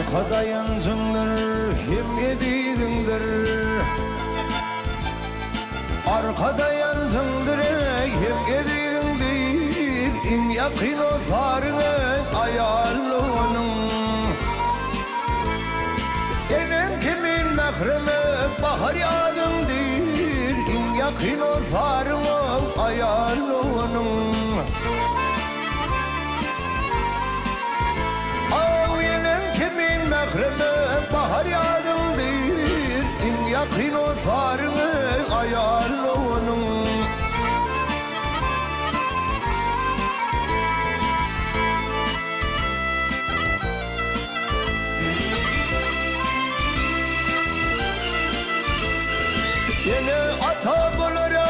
Arkada yansındır hem yediğindir. Arkada yansındır hem yediğindir. En yakın o farını ayarlığının. Gelen kimin mehremi bahar yağdındır. En yakın o farını ayarlığının. Mehreme bahar yağdındır. En yakın o farını ayarlığının. Yine ata buları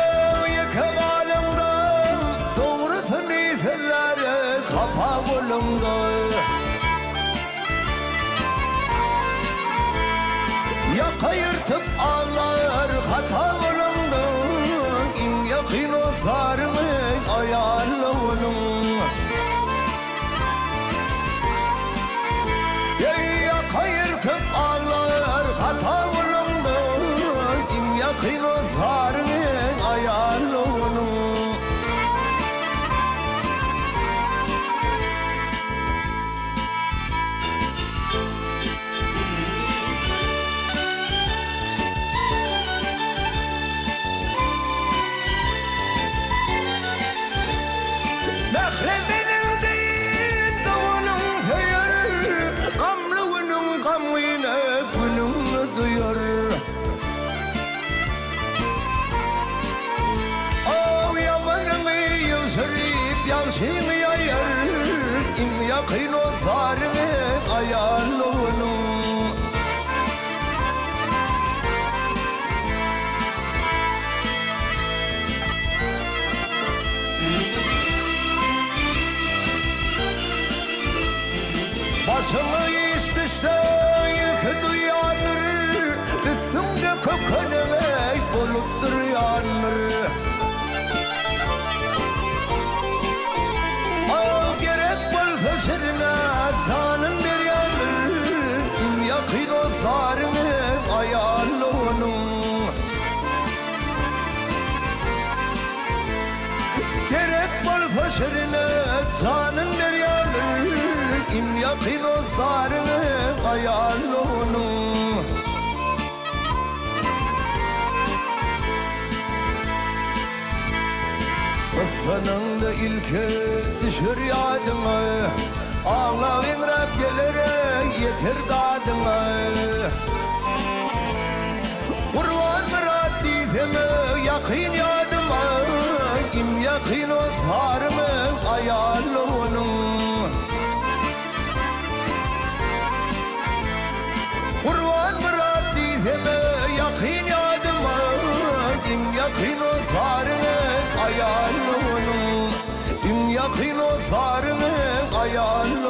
yıkık alemde. Doğrusunu sellere kapa bulundu. Yakayırtıp ağlar hata bulundu. En yakın o farını ayarlığının. Yakayırtıp ağlar hata bulundu. En yakın o farını ayarlığının. Yansın yayar, en yakın o farını ayarlığının. Basını istişte ilk duyanır, üstümde kokanı bulup duruyanır. Sırına canın bir yanır. En yakın o farını ayarlığının. Gerek bol fışırına canın bir yanır. En yakın o farını ayarlığının. Kıfanın da ilke düşür yadına. Ağlayın Rab gelere yeter dadına. Kurban müraddifeme yakın yadıma. En yakın o farımı ayarlığının. Kurban müraddifeme yakın yadıma. En yakın o farımı ayarlığının. En yakın o farını ayarlığının.